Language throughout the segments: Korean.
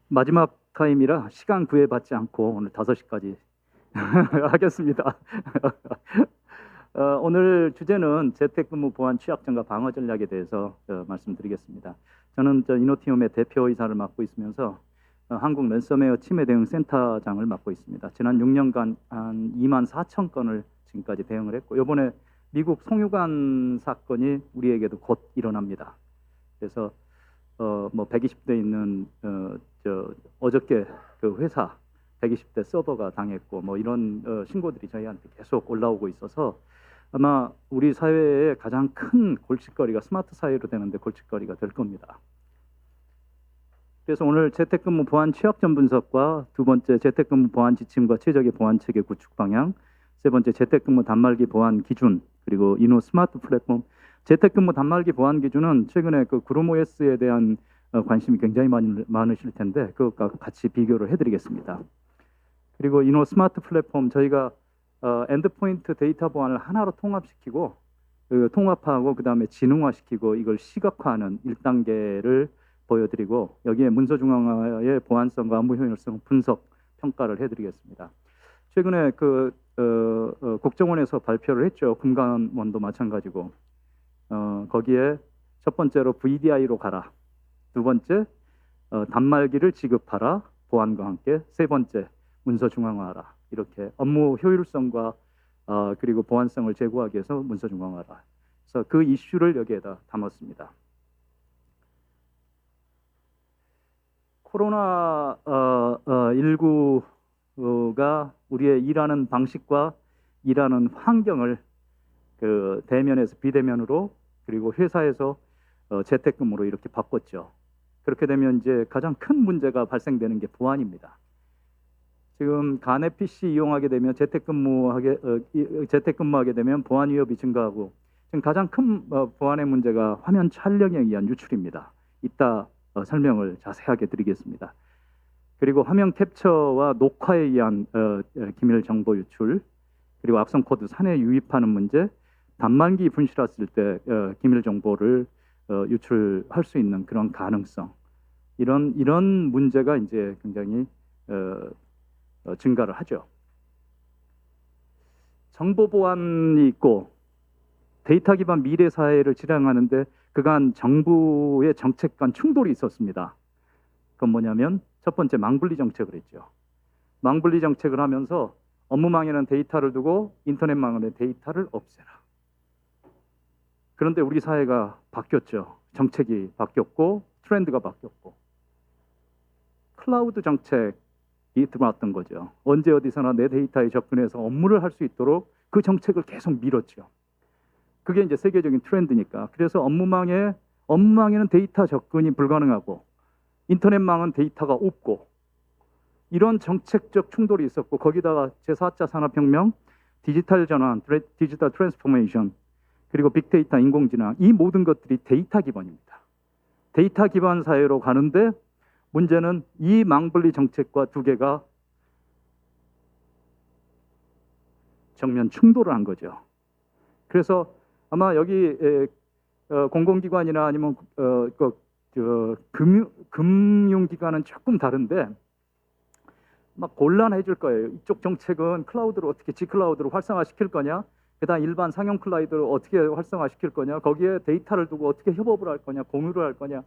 마지막 타임이라 시간 구애받지 않고 오늘 5시까지 하겠습니다. 오늘 주제는 재택근무 보안 취약점과 방어 전략에 대해서 말씀드리겠습니다. 저는 이노티움의 대표이사를 맡고 있으면서 한국 랜섬웨어 침해 대응 센터장을 맡고 있습니다. 지난 6년간 한 2만 4천 건을 지금까지 대응을 했고, 이번에 미국 송유관 사건이 우리에게도 곧 일어납니다. 그래서 120대 있는 어저께 그 회사 120대 서버가 당했고 이런 신고들이 저희한테 계속 올라오고 있어서 아마 우리 사회의 가장 큰 골칫거리가 스마트 사회로 되는데 골칫거리가 될 겁니다. 그래서 오늘 재택근무 보안 취약점 분석과 두 번째 재택근무 보안 지침과 최적의 보안 체계 구축 방향, 세 번째 재택근무 단말기 보안 기준, 그리고 이노 스마트 플랫폼. 재택근무 단말기 보안 기준은 최근에 그 그롬 OS에 대한 관심이 굉장히 많으실 텐데 그것과 같이 비교를 해드리겠습니다. 그리고 이노 스마트 플랫폼, 저희가 엔드포인트 데이터 보안을 하나로 통합시키고 통합하고 그 다음에 지능화시키고 이걸 시각화하는 1단계를 보여드리고, 여기에 문서중앙화의 보안성과 업무 효율성 분석 평가를 해드리겠습니다. 최근에 국정원에서 발표를 했죠. 금감원도 마찬가지고 거기에 첫 번째로 VDI로 가라, 두 번째 단말기를 지급하라 보안과 함께, 세 번째 문서 중앙화하라, 이렇게 업무 효율성과 그리고 보안성을 제고하기 위해서 문서 중앙화하라. 그래서 그 이슈를 여기에다 담았습니다. 코로나 19가 우리의 일하는 방식과 일하는 환경을 대면에서 비대면으로, 그리고 회사에서 재택근무로 이렇게 바꿨죠. 그렇게 되면 이제 가장 큰 문제가 발생되는 게 보안입니다. 지금 간의 PC 이용하게 되면 재택근무하게 되면 보안 위협이 증가하고, 지금 가장 큰 보안의 문제가 화면 촬영에 의한 유출입니다. 이따 설명을 자세하게 드리겠습니다. 그리고 화면 캡처와 녹화에 의한 기밀 정보 유출, 그리고 악성 코드 산에 유입하는 문제, 단말기 분실했을 때 기밀 정보를 유출할 수 있는 그런 가능성, 이런 문제가 이제 굉장히 증가를 하죠. 정보 보안이 있고 데이터 기반 미래 사회를 지향하는데 그간 정부의 정책 간 충돌이 있었습니다. 그건 뭐냐면 첫 번째 망분리 정책을 했죠. 망분리 정책을 하면서 업무망에는 데이터를 두고 인터넷망에는 데이터를 없애라. 그런데 우리 사회가 바뀌었죠. 정책이 바뀌었고 트렌드가 바뀌었고 클라우드 정책이 들어왔던 거죠. 언제 어디서나 내 데이터에 접근해서 업무를 할 수 있도록 그 정책을 계속 밀었죠. 그게 이제 세계적인 트렌드니까. 그래서 업무망에는 데이터 접근이 불가능하고 인터넷망은 데이터가 없고, 이런 정책적 충돌이 있었고, 거기다가 제4차 산업혁명, 디지털 전환, 디지털 트랜스포메이션, 그리고 빅데이터, 인공지능, 이 모든 것들이 데이터 기반입니다. 데이터 기반 사회로 가는데 문제는 이 망분리 정책과 두 개가 정면 충돌을 한 거죠. 그래서 아마 여기 공공기관이나 아니면 금융기관은 조금 다른데 막 곤란해질 거예요. 이쪽 정책은 클라우드를 어떻게 G클라우드로 활성화시킬 거냐, 그다음 일반 상용 클라우드를 어떻게 활성화시킬 거냐, 거기에 데이터를 두고 어떻게 협업을 할 거냐, 공유를 할 거냐,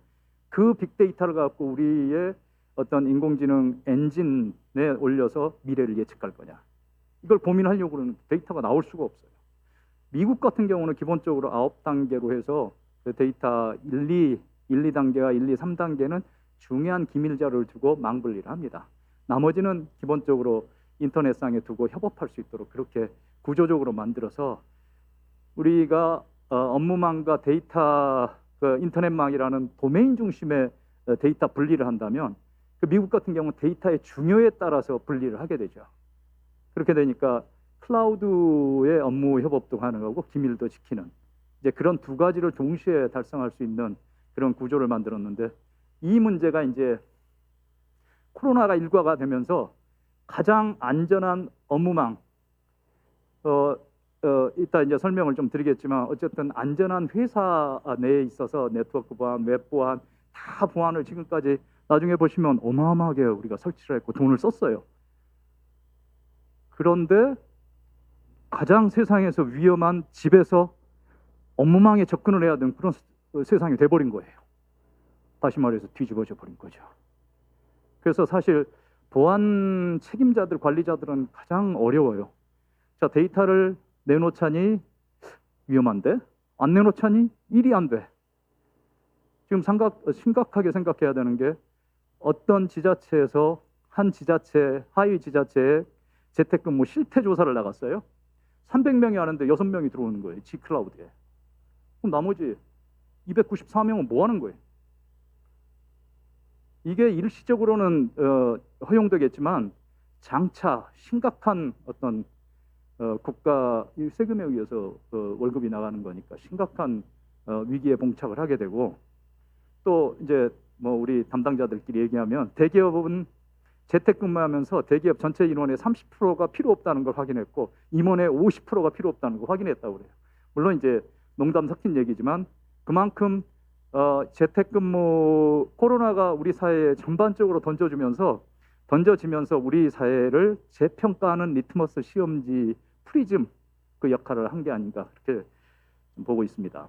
그 빅데이터를 갖고 우리의 어떤 인공지능 엔진에 올려서 미래를 예측할 거냐, 이걸 고민하려고 그러는 데이터가 나올 수가 없어요. 미국 같은 경우는 기본적으로 9단계로 해서 데이터 1, 2단계와 1, 2, 3단계는 중요한 기밀 자료를 두고 망분리를 합니다. 나머지는 기본적으로 인터넷상에 두고 협업할 수 있도록 그렇게 구조적으로 만들어서 우리가 업무망과 데이터 인터넷망이라는 도메인 중심의 데이터 분리를 한다면 미국 같은 경우는 데이터의 중요에 따라서 분리를 하게 되죠. 그렇게 되니까 클라우드의 업무 협업도 가능하고 기밀도 지키는 이제 그런 두 가지를 동시에 달성할 수 있는 그런 구조를 만들었는데, 이 문제가 이제 코로나가 일과가 되면서 가장 안전한 업무망, 이따 이제 설명을 좀 드리겠지만 어쨌든 안전한 회사 내에 있어서 네트워크 보안, 웹 보안 다 보안을 지금까지 나중에 보시면 어마어마하게 우리가 설치를 했고 돈을 썼어요. 그런데 가장 세상에서 위험한 집에서 업무망에 접근을 해야 되는 그런 세상이 돼버린 거예요. 다시 말해서 뒤집어져 버린 거죠. 그래서 사실 보안 책임자들, 관리자들은 가장 어려워요. 자, 데이터를 내놓자니 위험한데 안 내놓자니 일이 안 돼. 지금 심각하게 생각해야 되는 게 어떤 지자체에서 한 지자체, 하위 지자체에 재택근무 실태 조사를 나갔어요. 300명이 하는데 6명이 들어오는 거예요. G클라우드에. 그럼 나머지 294명은 뭐 하는 거예요? 이게 일시적으로는 허용되겠지만 장차 심각한 어떤 국가 세금에 의해서 월급이 나가는 거니까 심각한 위기에 봉착을 하게 되고, 또 이제 뭐 우리 담당자들끼리 얘기하면 대기업은 재택근무하면서 대기업 전체 인원의 30%가 필요 없다는 걸 확인했고 임원의 50%가 필요 없다는 걸 확인했다고 그래요. 물론 이제 농담 섞인 얘기지만 그만큼 재택근무 코로나가 우리 사회에 전반적으로 던져지면서 우리 사회를 재평가하는 리트머스 시험지 프리즘 그 역할을 한 게 아닌가 그렇게 보고 있습니다.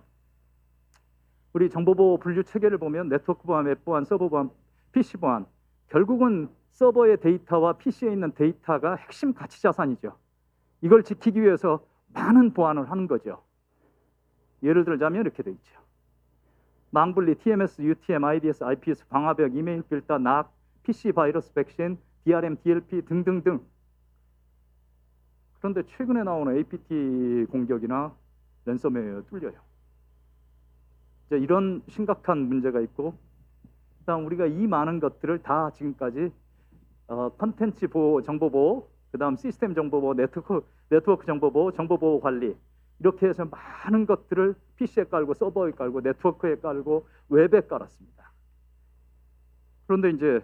우리 정보보호 분류 체계를 보면 네트워크 보안, 웹 보안, 서버 보안, PC 보안, 결국은 서버의 데이터와 PC에 있는 데이터가 핵심 가치 자산이죠. 이걸 지키기 위해서 많은 보안을 하는 거죠. 예를 들자면 이렇게 돼 있죠. 망분리, TMS, UTM, IDS, IPS, 방화벽, 이메일 필터, 낙, PC 바이러스 백신, DRM, DLP 등등등. 그런데 최근에 나오는 APT 공격이나 랜섬웨어에 뚫려요. 이제 이런 심각한 문제가 있고, 그다음 우리가 이 많은 것들을 다 지금까지 컨텐츠 보호, 정보 보호, 그다음 시스템 정보 보호, 네트워크 정보 보호, 정보 보호 관리, 이렇게 해서 많은 것들을 PC에 깔고 서버에 깔고 네트워크에 깔고 웹에 깔았습니다. 그런데 이제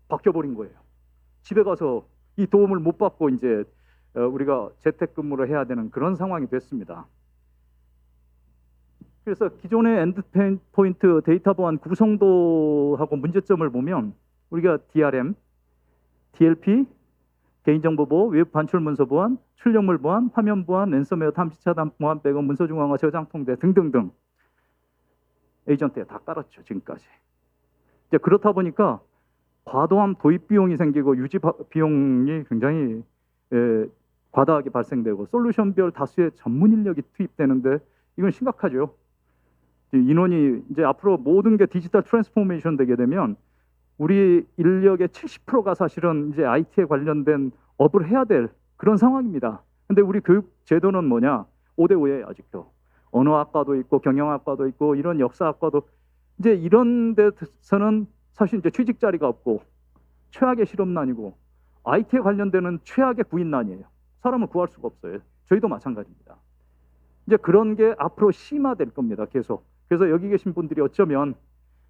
바뀌어버린 거예요. 집에 가서 이 도움을 못 받고 이제 우리가 재택근무를 해야 되는 그런 상황이 됐습니다. 그래서 기존의 엔드포인트 데이터 보안 구성도하고 문제점을 보면 우리가 DRM, DLP, 개인정보 보호, 외부 반출 문서 보안, 출력물 보안, 화면 보안, 랜섬웨어 탐지 차단 보안, 백업 문서 중앙화 저장 통제 등등등 에이전트에 다 깔았죠. 지금까지. 이제 그렇다 보니까 과도한 도입 비용이 생기고 유지 비용이 굉장히 과다하게 발생되고 솔루션별 다수의 전문 인력이 투입되는데 이건 심각하죠. 인원이 이제 앞으로 모든 게 디지털 트랜스포메이션 되게 되면 우리 인력의 70%가 사실은 이제 IT에 관련된 업을 해야 될 그런 상황입니다. 근데 우리 교육 제도는 뭐냐? 5대5예요, 아직도. 언어학과도 있고 경영학과도 있고 이런 역사학과도 이제 이런 데서는 사실 이제 취직 자리가 없고 최악의 실업난이고 IT에 관련되는 최악의 구인난이에요. 사람을 구할 수가 없어요. 저희도 마찬가지입니다. 이제 그런 게 앞으로 심화될 겁니다. 계속. 그래서 여기 계신 분들이 어쩌면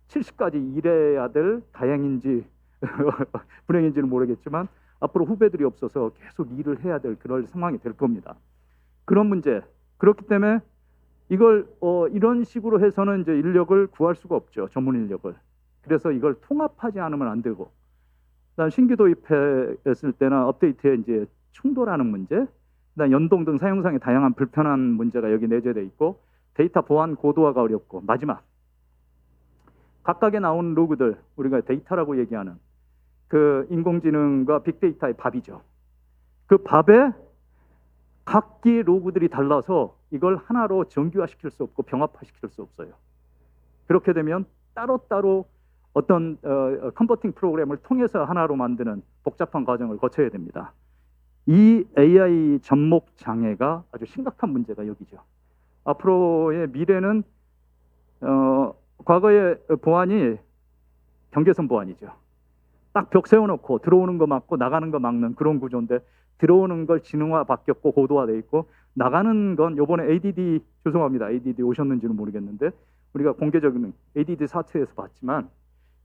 70까지 일해야 될 다행인지 불행인지는 모르겠지만 앞으로 후배들이 없어서 계속 일을 해야 될 그런 상황이 될 겁니다. 그런 문제. 그렇기 때문에 이걸 이런 식으로 해서는 이제 인력을 구할 수가 없죠. 전문 인력을. 그래서 이걸 통합하지 않으면 안 되고, 그다음 신규 도입했을 때나 업데이트에 이제 충돌하는 문제, 그다음 연동 등 사용상의 다양한 불편한 문제가 여기 내재돼 있고, 데이터 보안 고도화가 어렵고, 마지막 각각에 나온 로그들, 우리가 데이터라고 얘기하는 그 인공지능과 빅데이터의 밥이죠. 그 밥에 각기 로그들이 달라서 이걸 하나로 정규화시킬 수 없고 병합화시킬 수 없어요. 그렇게 되면 따로따로 어떤 컨버팅 프로그램을 통해서 하나로 만드는 복잡한 과정을 거쳐야 됩니다. 이 AI 접목 장애가 아주 심각한 문제가 여기죠. 앞으로의 미래는 과거의 보안이 경계선 보안이죠. 딱 벽 세워놓고 들어오는 거 막고 나가는 거 막는 그런 구조인데, 들어오는 걸 지능화 바뀌었고 고도화돼 있고, 나가는 건 요번에 ADD, 죄송합니다. ADD 오셨는지는 모르겠는데 우리가 공개적인 ADD 사태에서 봤지만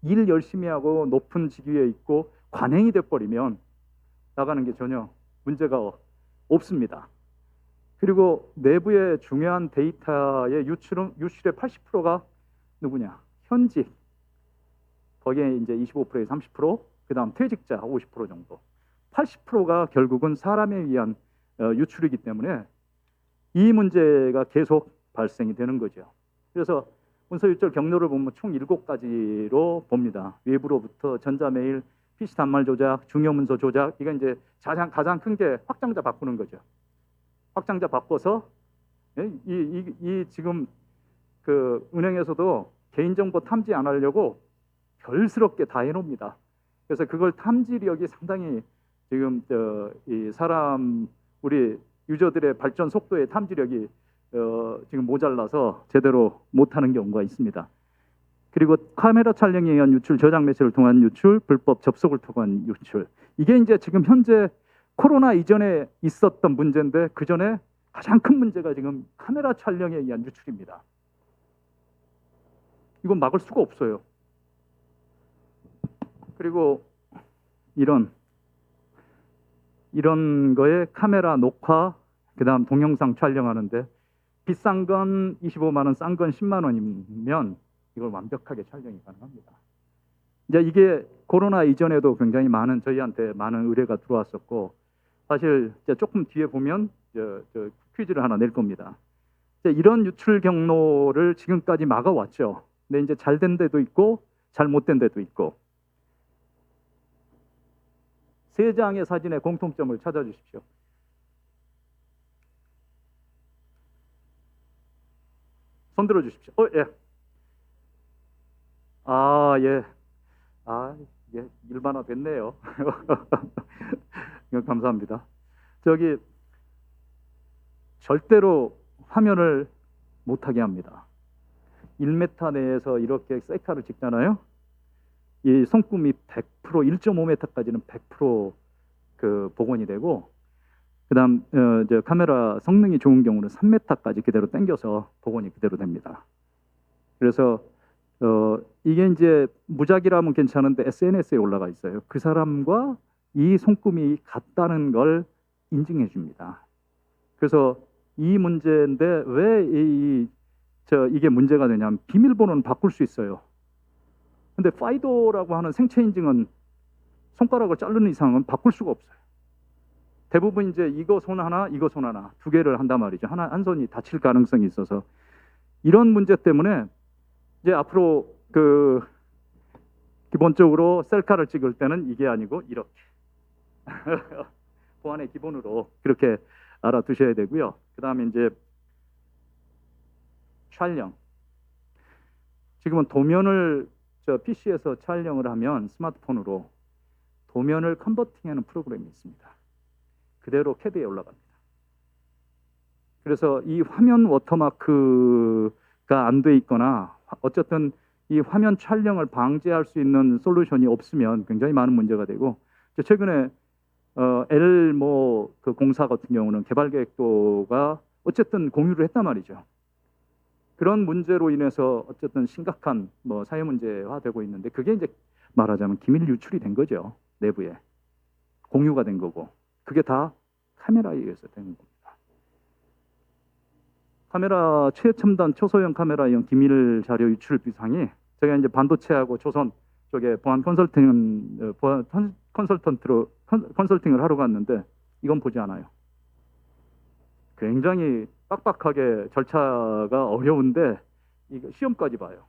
일 열심히 하고 높은 직위에 있고 관행이 돼버리면 나가는 게 전혀 문제가 없습니다. 그리고 내부의 중요한 데이터의 유출의 80%가 누구냐? 현직. 거기에 이제 25%에 30%, 그다음 퇴직자 50% 정도, 80%가 결국은 사람에 의한 유출이기 때문에 이 문제가 계속 발생이 되는 거죠. 그래서 문서 유출 경로를 보면 총 7가지로 봅니다. 외부로부터 전자메일, PC 단말 조작, 중요 문서 조작, 이건 이제 가장 큰 게 확장자 바꾸는 거죠. 확장자 바꿔서 이 지금 그 은행에서도 개인정보 탐지 안 하려고 별스럽게 다 해놓습니다. 그래서 그걸 탐지력이 상당히 지금 이 사람 우리 유저들의 발전 속도의 탐지력이 지금 모자라서 제대로 못하는 경우가 있습니다. 그리고 카메라 촬영에 의한 유출, 저장 매체를 통한 유출, 불법 접속을 통한 유출. 이게 이제 지금 현재 코로나 이전에 있었던 문제인데 그 전에 가장 큰 문제가 지금 카메라 촬영에 의한 유출입니다. 이건 막을 수가 없어요. 그리고 이런 거에 카메라 녹화, 그다음 동영상 촬영하는데 비싼 건 25만 원, 싼 건 10만 원이면 이걸 완벽하게 촬영이 가능합니다. 이제 이게 코로나 이전에도 굉장히 저희한테 많은 의뢰가 들어왔었고, 사실 이제 조금 뒤에 보면 저 퀴즈를 하나 낼 겁니다. 이제 이런 유출 경로를 지금까지 막아왔죠. 근데 이제 잘 된 데도 있고 잘 못 된 데도 있고. 세 장의 사진의 공통점을 찾아주십시오. 손 들어 주십시오. 예. 예. 예. 일반화 됐네요. 감사합니다. 저기 절대로 화면을 못하게 합니다. 1m 내에서 이렇게 셀카를 찍잖아요. 이 손금이 100%, 1.5m까지는 100% 그 복원이 되고, 그다음 카메라 성능이 좋은 경우는 3m까지 그대로 당겨서 복원이 그대로 됩니다. 그래서 이게 이제 무작위라면 괜찮은데 SNS에 올라가 있어요. 그 사람과 이 손금이 같다는 걸 인증해 줍니다. 그래서 이 문제인데 왜 이게 문제가 되냐면 비밀번호는 바꿀 수 있어요. 근데 파이도라고 하는 생체 인증은 손가락을 자르는 이상은 바꿀 수가 없어요. 대부분 이제 이거 손 하나, 이거 손 하나, 두 개를 한단 말이죠. 한 손이 다칠 가능성이 있어서 이런 문제 때문에 이제 앞으로 기본적으로 셀카를 찍을 때는 이게 아니고 이렇게 보안의 기본으로 그렇게 알아두셔야 되고요. 그 다음에 이제 촬영. 지금은 도면을 PC에서 촬영을 하면 스마트폰으로 도면을 컨버팅하는 프로그램이 있습니다. 그대로 캐드에 올라갑니다. 그래서 이 화면 워터마크가 안 돼 있거나 어쨌든 이 화면 촬영을 방지할 수 있는 솔루션이 없으면 굉장히 많은 문제가 되고, 최근에 그 공사 같은 경우는 개발 계획도가 어쨌든 공유를 했단 말이죠. 그런 문제로 인해서 어쨌든 심각한 사회 문제화 되고 있는데, 그게 이제 말하자면 기밀 유출이 된 거죠. 내부에 공유가 된 거고, 그게 다 카메라에 의해서 되는 겁니다. 카메라 최첨단 초소형 카메라용 기밀 자료 유출 비상이, 제가 이제 반도체하고 조선 쪽에 보안 컨설팅을 하러 갔는데 이건 보지 않아요. 굉장히 빡빡하게 절차가 어려운데 이거 시험까지 봐요.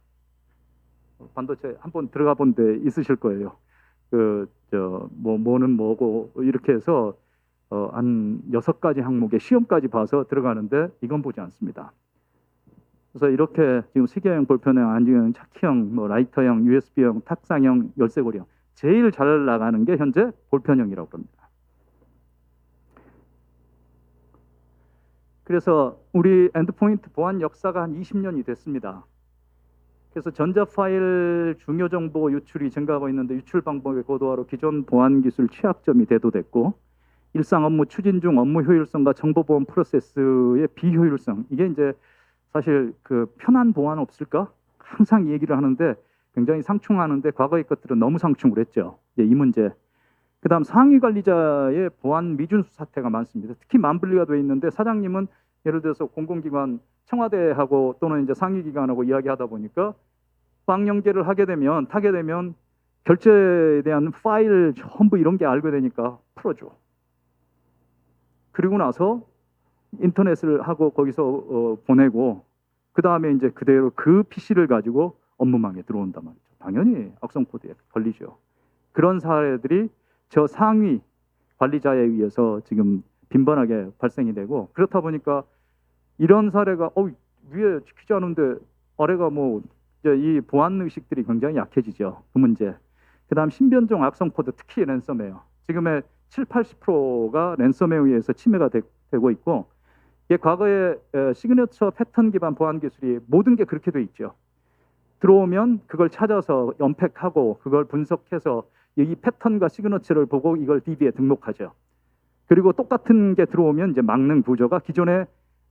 반도체 한번 들어가 본 데 있으실 거예요. 뭐는 뭐고 이렇게 해서 한 6가지 항목의 시험까지 봐서 들어가는데 이건 보지 않습니다. 그래서 이렇게 지금 시계형, 볼펜형, 안중형, 차키형, 라이터형, USB형, 탁상형, 열쇠고리형, 제일 잘 나가는 게 현재 볼펜형이라고 합니다. 그래서 우리 엔드포인트 보안 역사가 한 20년이 됐습니다. 그래서 전자파일 중요 정보 유출이 증가하고 있는데 유출 방법의 고도화로 기존 보안 기술 취약점이 대두됐고, 일상 업무 추진 중 업무 효율성과 정보보안 프로세스의 비효율성, 이게 이제 사실 편한 보안 없을까? 항상 얘기를 하는데 굉장히 상충하는데 과거의 것들은 너무 상충을 했죠. 이제 이 문제. 그다음 상위 관리자의 보안 미준수 사태가 많습니다. 특히 만분리가 돼 있는데 사장님은 예를 들어서 공공기관 청와대하고 또는 이제 상위 기관하고 이야기하다 보니까 빵 연계를 타게 되면 결제에 대한 파일 전부 이런 게 알게 되니까 풀어줘. 그리고 나서 인터넷을 하고 거기서 보내고 그 다음에 이제 그대로 그 PC를 가지고 업무망에 들어온단 말이죠. 당연히 악성 코드에 걸리죠. 그런 사례들이 저 상위 관리자에 의해서 지금 빈번하게 발생이 되고, 그렇다 보니까 이런 사례가 위에 지키지 않은데 아래가 뭐 이제 이 보안 의식들이 굉장히 약해지죠. 그 문제. 그다음 신변종 악성 코드, 특히 랜섬웨어. 지금의 70~80%가 랜섬웨어에 의해서 침해가 되고 있고, 이게 과거에 시그니처 패턴 기반 보안 기술이 모든 게 그렇게 돼 있죠. 들어오면 그걸 찾아서 언팩하고 그걸 분석해서 이 패턴과 시그너처를 보고 이걸 DB에 등록하죠. 그리고 똑같은 게 들어오면 이제 막는 구조가 기존의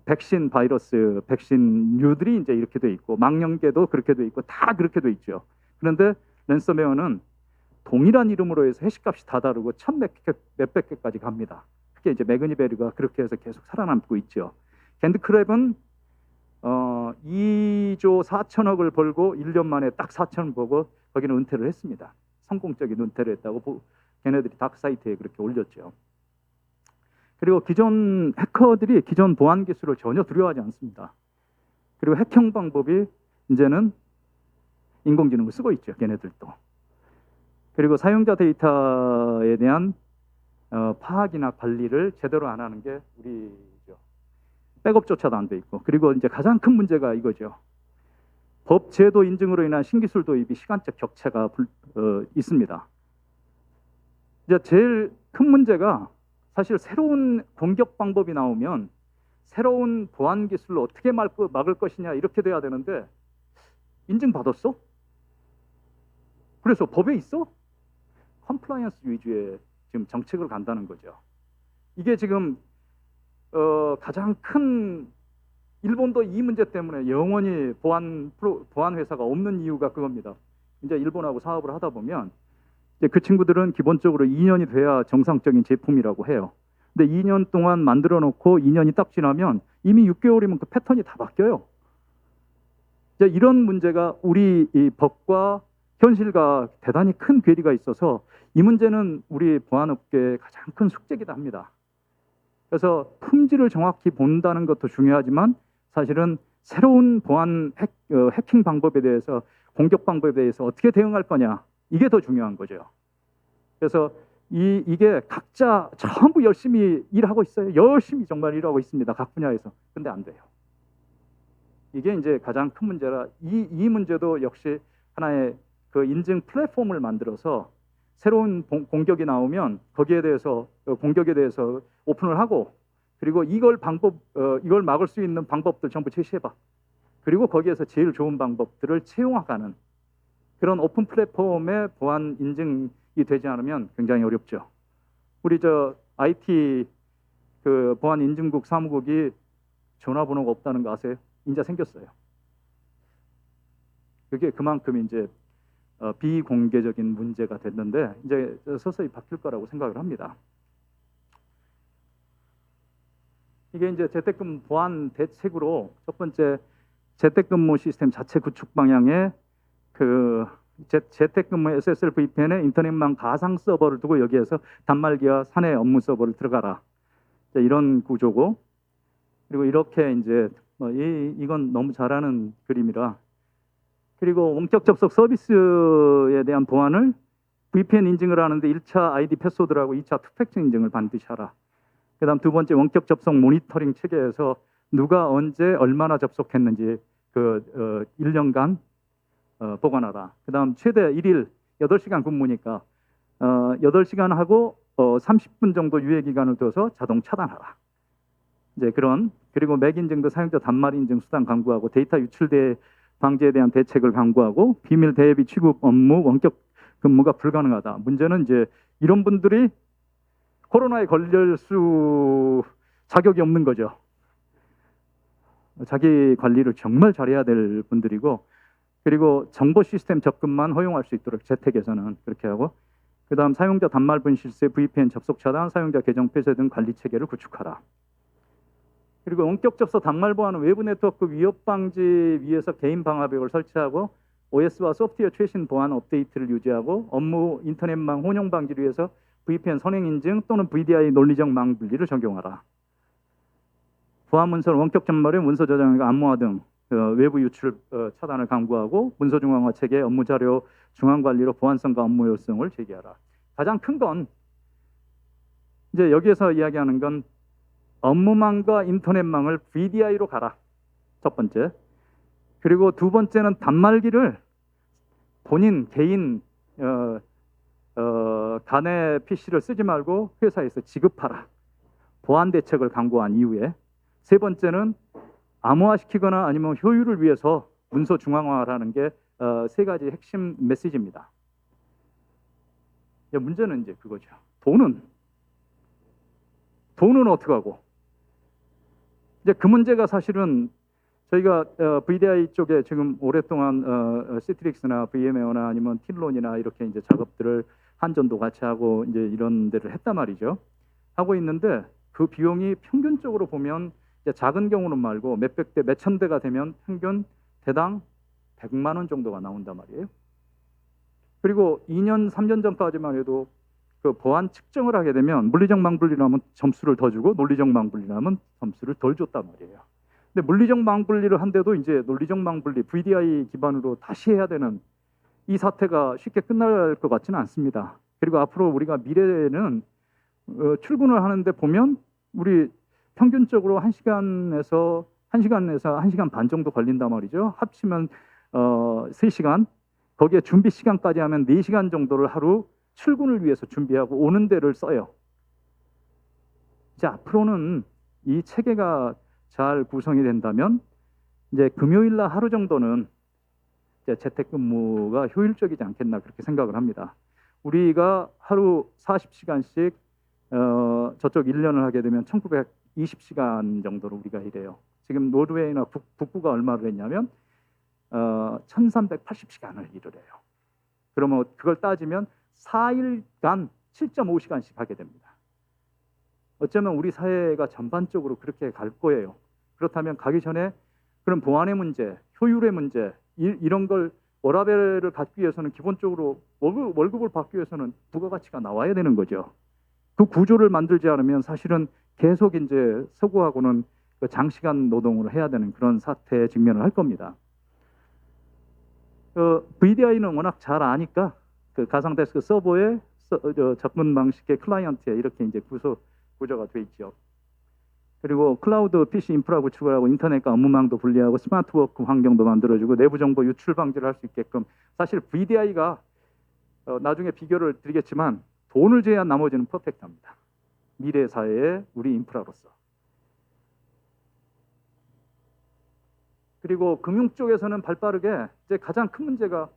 백신 바이러스, 백신류들이 이제 이렇게 돼 있고, 망령계도 그렇게 돼 있고, 다 그렇게 돼 있죠. 그런데 랜섬웨어는 동일한 이름으로 해서 해시값이 다 다르고 몇백 개까지 갑니다. 그게 이제 매그니베리가 그렇게 해서 계속 살아남고 있죠. 캔드크랩은 2조 4천억을 벌고 1년 만에 딱 4천을 보고 거기는 은퇴를 했습니다. 성공적인 은퇴를 했다고 걔네들이 다크사이트에 그렇게 올렸죠. 그리고 기존 해커들이 기존 보안 기술을 전혀 두려워하지 않습니다. 그리고 해킹 방법이 이제는 인공지능을 쓰고 있죠, 걔네들도. 그리고 사용자 데이터에 대한 파악이나 관리를 제대로 안 하는 게 우리죠. 백업조차도 안 돼 있고. 그리고 이제 가장 큰 문제가 이거죠. 법 제도 인증으로 인한 신기술 도입이 시간적 격차가 있습니다. 이제 제일 큰 문제가 사실 새로운 공격 방법이 나오면 새로운 보안 기술로 어떻게 막을 것이냐 이렇게 돼야 되는데, 인증받았어? 그래서 법에 있어? 컴플라이언스 위주의 지금 정책을 간다는 거죠. 이게 지금 가장 큰, 일본도 이 문제 때문에 영원히 보안 회사가 없는 이유가 그겁니다. 이제 일본하고 사업을 하다 보면 이제 그 친구들은 기본적으로 2년이 돼야 정상적인 제품이라고 해요. 근데 2년 동안 만들어 놓고 2년이 딱 지나면 이미 6개월이면 그 패턴이 다 바뀌어요. 이제 이런 문제가 우리 이 법과 현실과 대단히 큰 괴리가 있어서 이 문제는 우리 보안업계의 가장 큰 숙제이기도 합니다. 그래서 품질을 정확히 본다는 것도 중요하지만 사실은 새로운 보안 해킹 방법에 대해서, 공격 방법에 대해서 어떻게 대응할 거냐, 이게 더 중요한 거죠. 그래서 이게 각자 전부 열심히 일하고 있어요. 열심히 정말 일하고 있습니다. 각 분야에서. 근데 안 돼요. 이게 이제 가장 큰 문제라, 이 문제도 역시 하나의 그 인증 플랫폼을 만들어서 새로운 공격이 나오면 거기에 대해서, 공격에 대해서 오픈을 하고, 그리고 이걸 막을 수 있는 방법들 전부 제시해봐. 그리고 거기에서 제일 좋은 방법들을 채용하는 그런 오픈 플랫폼의 보안 인증이 되지 않으면 굉장히 어렵죠. 우리 IT 그 보안 인증국 사무국이 전화번호가 없다는 거 아세요? 이제 생겼어요. 그게 그만큼 이제 비공개적인 문제가 됐는데 이제 서서히 바뀔 거라고 생각을 합니다. 이게 이제 재택근무 보안 대책으로 첫 번째, 재택근무 시스템 자체 구축 방향의 그 재택근무 SSL VPN에 인터넷망 가상 서버를 두고 여기에서 단말기와 사내 업무 서버를 들어가라. 이런 구조고, 그리고 이렇게 이제 이건 너무 잘하는 그림이라, 그리고 원격 접속 서비스에 대한 보안을 VPN 인증을 하는데 1차 아이디 패스워드라고 2차 투팩tor 인증을 반드시 하라. 그 다음 두 번째, 원격 접속 모니터링 체계에서 누가 언제 얼마나 접속했는지 1년간 보관하라. 그 다음 최대 1일 8시간 근무니까 8시간 하고 30분 정도 유예 기간을 둬서 자동 차단하라. 이제 그리고 맥 인증도 사용자 단말 인증 수단 강구하고, 데이터 유출 방지에 대한 대책을 강구하고, 비밀 대외비 취급 업무 원격 근무가 불가능하다. 문제는 이제 이런 분들이 코로나에 걸릴 자격이 없는 거죠. 자기 관리를 정말 잘해야 될 분들이고, 그리고 정보 시스템 접근만 허용할 수 있도록 재택에서는 그렇게 하고, 그 다음 사용자 단말 분실세, VPN 접속 차단, 사용자 계정 폐쇄 등 관리 체계를 구축하라. 그리고 원격 접속 단말 보안은 외부 네트워크 위협 방지 위해서 개인 방화벽을 설치하고 OS와 소프트웨어 최신 보안 업데이트를 유지하고 업무 인터넷망 혼용 방지를 위해서 VPN 선행 인증 또는 VDI 논리적 망 분리를 적용하라. 보안 문서를 원격 전멸에 문서 저장과 암호화 등 외부 유출 차단을 강구하고 문서 중앙화 체계 업무 자료 중앙 관리로 보안성과 업무 효율성을 제기하라. 가장 큰 건 이제 여기에서 이야기하는 건 업무망과 인터넷망을 VDI로 가라. 첫 번째. 그리고 두 번째는 단말기를 본인 개인 간의 PC를 쓰지 말고 회사에서 지급하라. 보안 대책을 강구한 이후에 세 번째는 암호화시키거나 아니면 효율을 위해서 문서 중앙화라는 게 세 가지 핵심 메시지입니다. 문제는 이제 그거죠. 돈은 어떻게 하고? 이제 그 문제가 사실은 저희가 VDI 쪽에 지금 오랫동안 시트릭스나 VM웨어나 아니면 틴론이나 이렇게 이제 작업들을 한전도 같이 하고 이제 이런 데를 했단 말이죠. 하고 있는데 그 비용이 평균적으로 보면 이제 작은 경우는 말고 몇백 대, 몇천 대가 되면 평균 대당 100만 원 정도가 나온단 말이에요. 그리고 2년, 3년 전까지만 해도 그 보안 측정을 하게 되면 물리적 망분리라면 점수를 더 주고 논리적 망분리라면 점수를 덜 줬단 말이에요. 근데 물리적 망분리를 한데도 이제 논리적 망분리 VDI 기반으로 다시 해야 되는 이 사태가 쉽게 끝날 것 같지는 않습니다. 그리고 앞으로 우리가 미래에는 출근을 하는데 보면 우리 평균적으로 1시간에서 1시간 반 정도 걸린단 말이죠. 합치면 3시간, 거기에 준비 시간까지 하면 4시간 정도를 하루 출근을 위해서 준비하고 오는 데를 써요. 이제 앞으로는 이 체계가 잘 구성이 된다면 이제 금요일 날 하루 정도는 이제 재택근무가 효율적이지 않겠나 그렇게 생각을 합니다. 우리가 하루 40시간씩 저쪽 1년을 하게 되면 1920시간 정도로 우리가 일해요. 지금 노르웨이나 북부가 얼마를 했냐면 1380시간을 일을 해요. 그러면 그걸 따지면 4일간 7.5시간씩 하게 됩니다. 어쩌면 우리 사회가 전반적으로 그렇게 갈 거예요. 그렇다면 가기 전에 그런 보안의 문제, 효율의 문제 이런 걸 워라밸을 갖기 위해서는 기본적으로 월급을 받기 위해서는 부가가치가 나와야 되는 거죠. 그 구조를 만들지 않으면 사실은 계속 이제 서구하고는 그 장시간 노동을 해야 되는 그런 사태에 직면을 할 겁니다. VDI는 워낙 잘 아니까 그 가상 데스크 서버에 접근 방식의 클라이언트에 이렇게 이제 구조가 돼 있죠. 그리고 클라우드 PC 인프라 구축을 하고 인터넷과 업무망도 분리하고 스마트워크 환경도 만들어주고 내부 정보 유출 방지를 할 수 있게끔 사실 VDI가 나중에 비교를 드리겠지만 돈을 제외한 나머지는 퍼펙트합니다. 미래 사회의 우리 인프라로서. 그리고 금융 쪽에서는 발빠르게 이제 가장 큰 문제가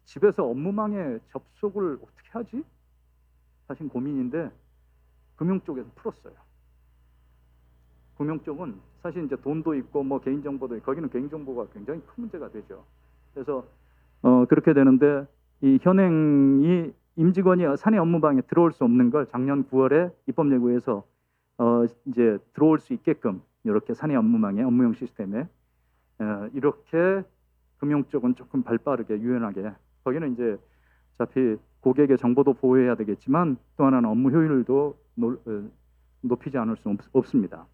집에서 업무망에 접속을 어떻게 하지? 사실 고민인데 금융 쪽에서 풀었어요. 금융 쪽은 사실 이제 돈도 있고 뭐 개인정보도 있고 거기는 개인정보가 굉장히 큰 문제가 되죠. 그래서 그렇게 되는데 이 현행이 임직원이 사내 업무방에 들어올 수 없는 걸 작년 9월에 입법 예고에서 이제 들어올 수 있게끔 이렇게 사내 업무망에 업무용 시스템에 이렇게 금융 쪽은 조금 발빠르게 유연하게 거기는 이제 어차피 고객의 정보도 보호해야 되겠지만 또 하나는 업무 효율도 높이지 않을 수 없습니다.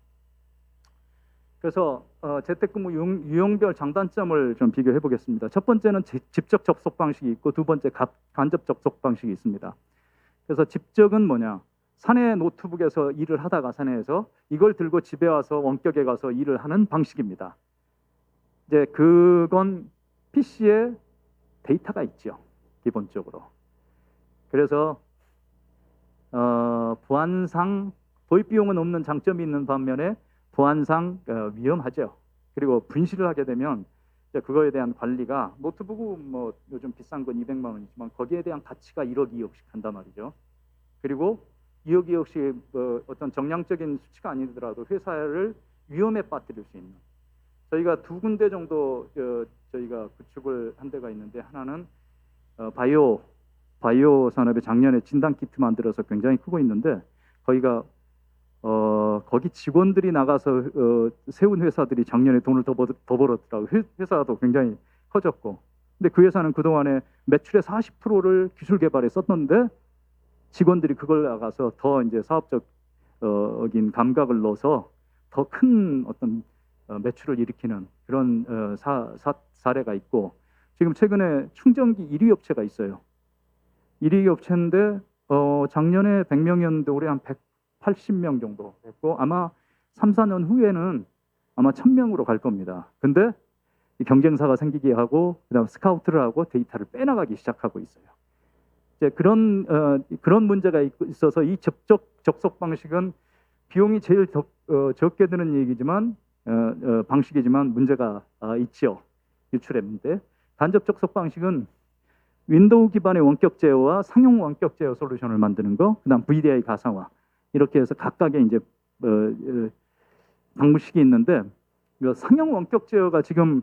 그래서 재택근무 유형별 장단점을 좀 비교해 보겠습니다. 첫 번째는 직접 접속 방식이 있고 두 번째 간접 접속 방식이 있습니다. 그래서 직접은 뭐냐? 사내 노트북에서 일을 하다가 사내에서 이걸 들고 집에 와서 원격에 가서 일을 하는 방식입니다. 이제 그건 PC에 데이터가 있죠. 기본적으로. 그래서 보안상 도입 비용은 없는 장점이 있는 반면에 보안상 위험하죠. 그리고 분실을 하게 되면 이제 그거에 대한 관리가 노트북은 뭐 요즘 비싼 건 200만 원이지만 거기에 대한 가치가 1억 2억씩 한단 말이죠. 그리고 2억 2억씩 어떤 정량적인 수치가 아니더라도 회사를 위험에 빠뜨릴 수 있는 저희가 두 군데 정도 저희가 구축을 한 데가 있는데 하나는 바이오 산업에 작년에 진단 키트 만들어서 굉장히 크고 있는데 거기가 거기 직원들이 나가서 세운 회사들이 작년에 돈을 더 벌었더라고요. 회사도 굉장히 커졌고. 근데 그 회사는 그동안에 매출의 40%를 기술 개발에 썼는데 직원들이 그걸 나가서 더 이제 사업적인 감각을 넣어서 더 큰 어떤 매출을 일으키는 그런 사례가 있고, 지금 최근에 충전기 1위 업체가 있어요. 1위 업체인데 작년에 100명이었는데 올해 한 180명 정도 됐고, 아마 3, 4년 후에는 아마 1000명으로 갈 겁니다. 근데 이 경쟁사가 생기게 하고 그다음 스카우트를 하고 데이터를 빼나가기 시작하고 있어요. 이제 그런 문제가 있어서 이 접속 방식은 비용이 제일 적게 드는 얘기지만 방식이지만 문제가 있지요. 유출의 문제. 간접 접속 방식은 윈도우 기반의 원격 제어와 상용 원격 제어 솔루션을 만드는 거, 그다음 VDI 가상화, 이렇게 해서 각각의 이제 방식이 있는데, 상용 원격 제어가 지금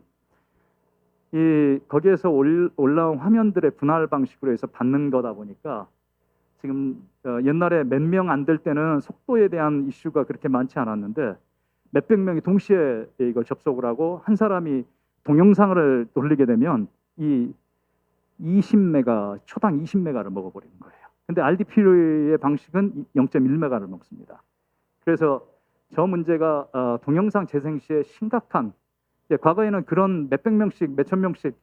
거기에서 올라온 화면들의 분할 방식으로 해서 받는 거다 보니까 지금 옛날에 몇 명 안 될 때는 속도에 대한 이슈가 그렇게 많지 않았는데 몇백 명이 동시에 이걸 접속을 하고 한 사람이 동영상을 돌리게 되면 이 20메가, 초당 20메가를 먹어버리는 거예요. 근데 RDP의 방식은 0.1메가를 먹습니다. 그래서 저 문제가 동영상 재생 시에 심각한, 과거에는 그런 몇백 명씩, 몇천 명씩,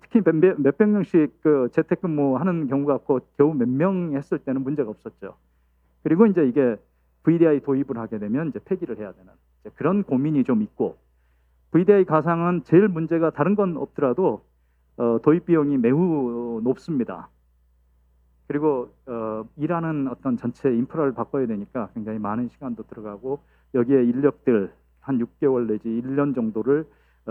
특히 몇백 명씩 그 재택근무하는 경우가 겨우 몇 명 했을 때는 문제가 없었죠. 그리고 이제 이게 VDI 도입을 하게 되면 이제 폐기를 해야 되는 그런 고민이 좀 있고, VDI 가상은 제일 문제가 다른 건 없더라도 도입 비용이 매우 높습니다. 그리고 일하는 어떤 전체 인프라를 바꿔야 되니까 굉장히 많은 시간도 들어가고, 여기에 인력들 한 6개월 내지 1년 정도를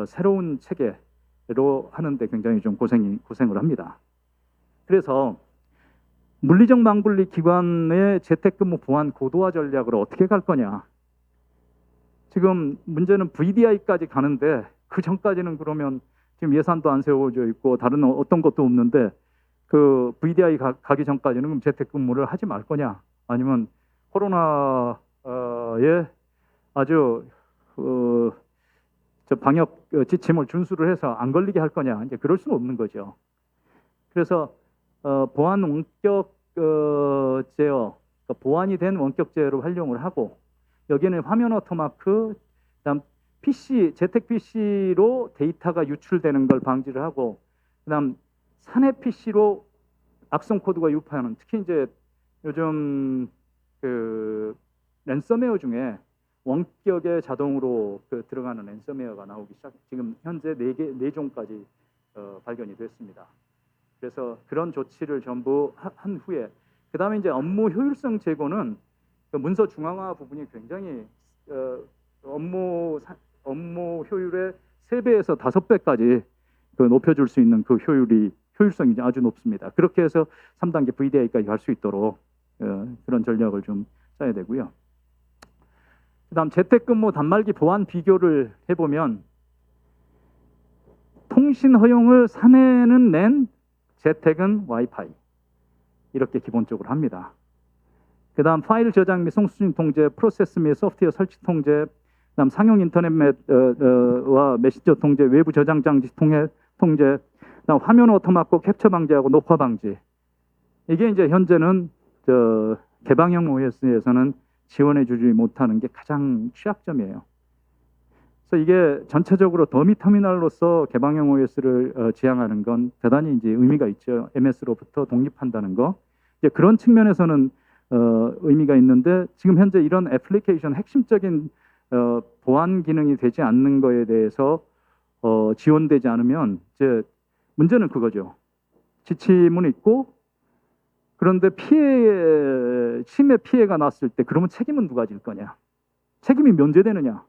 새로운 체계로 하는데 굉장히 좀 고생을 합니다. 그래서 물리적 망분리 기관의 재택근무 보안 고도화 전략을 어떻게 갈 거냐. 지금 문제는 VDI까지 가는데 그 전까지는 그러면 지금 예산도 안 세워져 있고 다른 어떤 것도 없는데 그 VDI 가기 전까지는 그럼 재택근무를 하지 말 거냐, 아니면 코로나에 아주 저 방역 지침을 준수를 해서 안 걸리게 할 거냐, 이제 그럴 수는 없는 거죠. 그래서 보안 원격 제어, 그러니까 보안이 된 원격 제어를 활용을 하고, 여기는 화면 워터마크, 그다음 PC, 재택 PC로 데이터가 유출되는 걸 방지를 하고, 그다음 사내 PC로 악성 코드가 유포하는, 특히 이제 요즘 그 랜섬웨어 중에 원격에 자동으로 들어가는 랜섬웨어가 나오기 시작, 지금 현재 4종까지 발견이 됐습니다. 그래서 그런 조치를 전부 한 후에, 그 다음에 이제 업무 효율성 제고는 그 문서 중앙화 부분이 굉장히 업무 효율의 3배에서 5배까지 높여줄 수 있는 그 효율성이 아주 높습니다. 그렇게 해서 3단계 VDI까지 갈 수 있도록 그런 전략을 좀 짜야 되고요. 그다음 재택근무 단말기 보안 비교를 해보면, 통신 허용을 사내는 낸, 재택은 와이파이, 이렇게 기본적으로 합니다. 그다음 파일 저장 및 송수신 통제, 프로세스 및 소프트웨어 설치 통제, 그다음 상용 인터넷 와 메신저 통제, 외부 저장 장치 통제, 그다음 화면 오토마크 캡처 방지하고 녹화 방지. 이게 이제 현재는 개방형 OS에서는 지원해주지 못하는 게 가장 취약점이에요. 그래서 이게 전체적으로 더미 터미널로서 개방형 OS를 지향하는 건 대단히 이제 의미가 있죠. MS로부터 독립한다는 거. 이제 그런 측면에서는 의미가 있는데, 지금 현재 이런 애플리케이션 핵심적인 보안 기능이 되지 않는 거에 대해서 지원되지 않으면 이제 문제는 그거죠. 지침은 있고, 그런데 침해 피해가 났을 때 그러면 책임은 누가 질 거냐? 책임이 면제되느냐?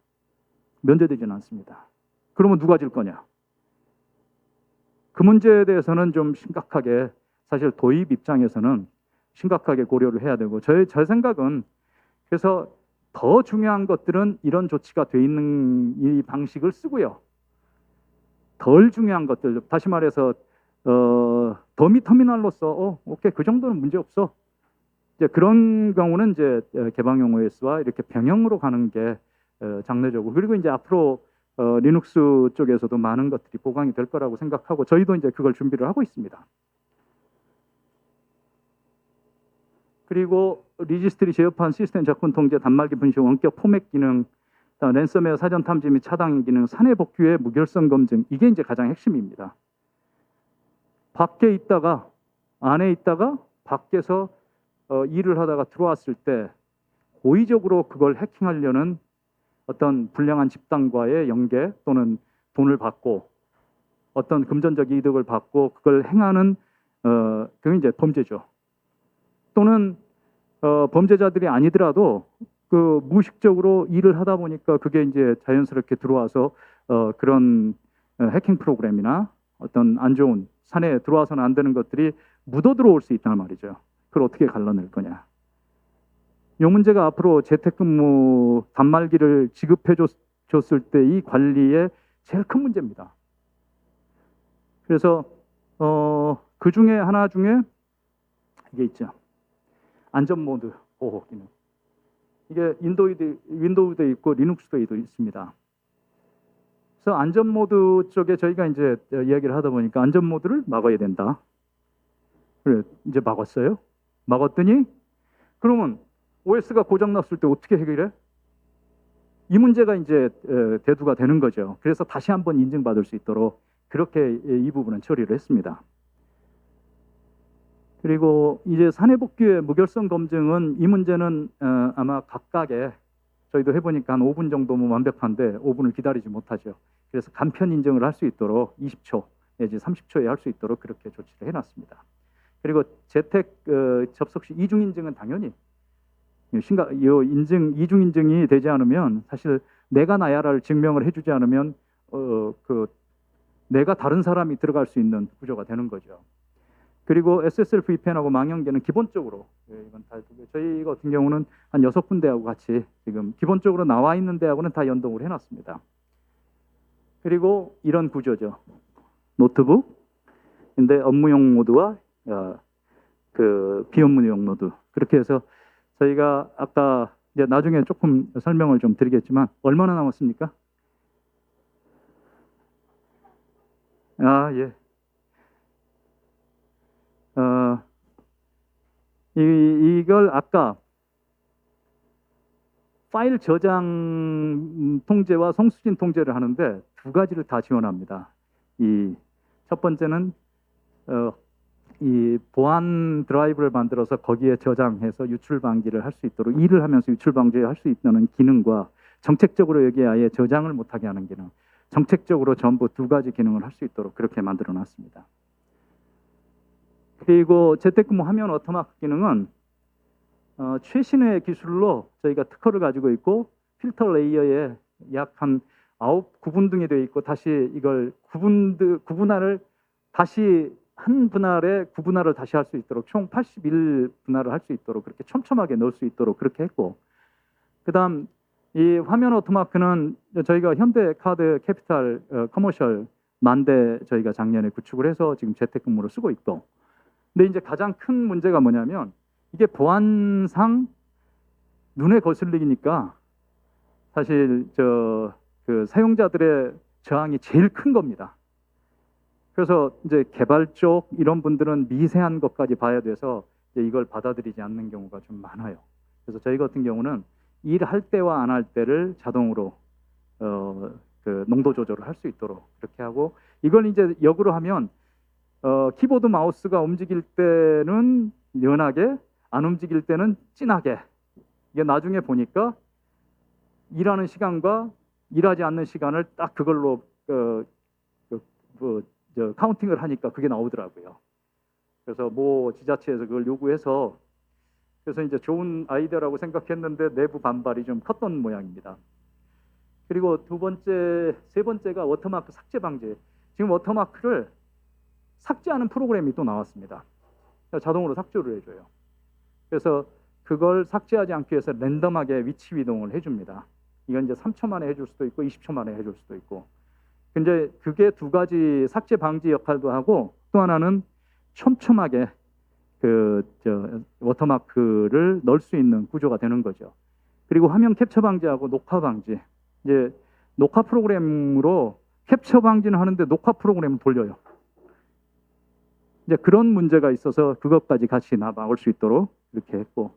면제되지는 않습니다. 그러면 누가 질 거냐? 그 문제에 대해서는 좀 심각하게, 사실 도입 입장에서는 심각하게 고려를 해야 되고, 제 생각은 그래서 더 중요한 것들은 이런 조치가 돼 있는 이 방식을 쓰고요. 덜 중요한 것들, 다시 말해서 더미 터미널로서 오케이, 그 정도는 문제 없어, 이제 그런 경우는 이제 개방용 OS와 이렇게 병행으로 가는 게 장래적으로, 그리고 이제 앞으로 리눅스 쪽에서도 많은 것들이 보강이 될 거라고 생각하고 저희도 이제 그걸 준비를 하고 있습니다. 그리고 리지스트리 제어판 시스템 접근 통제 단말기 분실 원격 포맷 기능, 랜섬웨어 사전 탐지 및 차단 기능, 사내 복귀의 무결성 검증, 이게 이제 가장 핵심입니다. 밖에 있다가 안에 있다가 밖에서 일을 하다가 들어왔을 때 고의적으로 그걸 해킹하려는 어떤 불량한 집단과의 연계 또는 돈을 받고 어떤 금전적 이득을 받고 그걸 행하는 그게 이제 범죄죠. 또는 범죄자들이 아니더라도 그 무의식적으로 일을 하다 보니까 그게 이제 자연스럽게 들어와서 그런 해킹 프로그램이나 어떤 안 좋은 사내에 들어와서는 안 되는 것들이 묻어 들어올 수 있단 말이죠. 그걸 어떻게 갈라낼 거냐. 이 문제가 앞으로 재택근무 단말기를 지급해 줬을 때 이 관리의 제일 큰 문제입니다. 그래서 그 중에 하나 중에 이게 있죠. 안전 모드 보호 기능. 이게 윈도우도 있고 리눅스도 있습니다. 그래서 안전 모드 쪽에 저희가 이제 이야기를 하다 보니까 안전 모드를 막아야 된다. 그래, 이제 막았어요. 막았더니 그러면 OS가 고장 났을 때 어떻게 해결해? 이 문제가 이제 대두가 되는 거죠. 그래서 다시 한번 인증받을 수 있도록 그렇게 이 부분은 처리를 했습니다. 그리고 이제 사내 복귀의 무결성 검증은 이 문제는 아마 각각의 저희도 해보니까 한 5분 정도면 완벽한데 5분을 기다리지 못하죠. 그래서 간편 인증을 할 수 있도록 20초 내지 30초에 할 수 있도록 그렇게 조치를 해놨습니다. 그리고 재택 접속 시 이중 인증은 당연히 이중 인증이 되지 않으면 사실 내가 나야를 증명을 해주지 않으면 내가 다른 사람이 들어갈 수 있는 구조가 되는 거죠. 그리고 SSL VPN하고 망연계는 기본적으로 이건 다 저희 같은 경우는 한 6군데하고 같이 지금 기본적으로 나와 있는 데하고는 다 연동을 해놨습니다. 그리고 이런 구조죠. 노트북인데 업무용 모드와 그 비업무용 모드, 그렇게 해서 저희가 아까 이제 나중에 조금 설명을 좀 드리겠지만 얼마나 남았습니까? 예. 이걸 아까 파일 저장 통제와 송수진 통제를 하는데 두 가지를 다 지원합니다. 이 첫 번째는 이 보안 드라이브를 만들어서 거기에 저장해서 유출 방지를 할 수 있도록, 일을 하면서 유출 방지를 할 수 있다는 기능과 정책적으로 여기에 아예 저장을 못하게 하는 기능, 정책적으로 전부 두 가지 기능을 할 수 있도록 그렇게 만들어 놨습니다. 그리고 재택근무 화면 오토마크 기능은 최신의 기술로 저희가 특허를 가지고 있고 필터 레이어에 약 한 9분 등이 되어 있고 다시 이걸 구분할을 다시 한 분할에 구분할을 다시 할 수 있도록 총 81분할을 할 수 있도록 그렇게 촘촘하게 넣을 수 있도록 그렇게 했고, 그다음 이 화면 오토마크는 저희가 현대카드 캐피탈 커머셜 10,000대 저희가 작년에 구축을 해서 지금 재택근무로 쓰고 있고, 근데 이제 가장 큰 문제가 뭐냐면 이게 보안상 눈에 거슬리니까 사실 그 사용자들의 저항이 제일 큰 겁니다. 그래서 이제 개발 쪽 이런 분들은 미세한 것까지 봐야 돼서 이제 이걸 받아들이지 않는 경우가 좀 많아요. 그래서 저희 같은 경우는 일할 때와 안 할 때를 자동으로 그 농도 조절을 할 수 있도록 그렇게 하고, 이걸 이제 역으로 하면 키보드 마우스가 움직일 때는 연하게, 안 움직일 때는 진하게. 이게 나중에 보니까 일하는 시간과 일하지 않는 시간을 딱 그걸로 카운팅을 하니까 그게 나오더라고요. 그래서 뭐 지자체에서 그걸 요구해서, 그래서 이제 좋은 아이디어라고 생각했는데 내부 반발이 좀 컸던 모양입니다. 그리고 세 번째가 워터마크 삭제 방지. 지금 워터마크를 삭제하는 프로그램이 또 나왔습니다. 자동으로 삭제를 해줘요. 그래서 그걸 삭제하지 않기 위해서 랜덤하게 위치 이동을 해줍니다. 이건 이제 3초 만에 해줄 수도 있고 20초 만에 해줄 수도 있고. 근데 그게 두 가지 삭제 방지 역할도 하고 또 하나는 촘촘하게 워터마크를 넣을 수 있는 구조가 되는 거죠. 그리고 화면 캡처 방지하고 녹화 방지. 이제 녹화 프로그램으로 캡처 방지는 하는데 녹화 프로그램을 돌려요. 이제 그런 문제가 있어서 그것까지 같이 막을 수 있도록 이렇게 했고,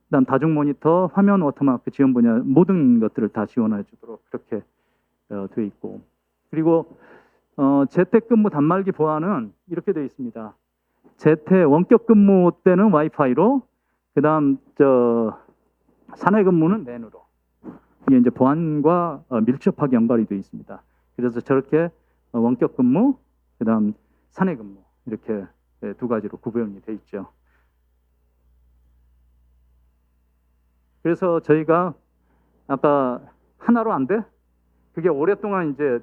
그다음 다중 모니터, 화면 워터마크 지원 분야 모든 것들을 다 지원해 주도록 그렇게 돼 있고, 그리고 재택근무 단말기 보안은 이렇게 되어 있습니다. 재택 원격 근무 때는 와이파이로, 그다음 사내 근무는 랜으로. 이게 이제 보안과 밀접하게 연관이 되어 있습니다. 그래서 저렇게 원격 근무, 그다음 사내 근무 이렇게 두 가지로 구분이 되어 있죠. 그래서 저희가 아까 하나로 안 돼? 그게 오랫동안 이제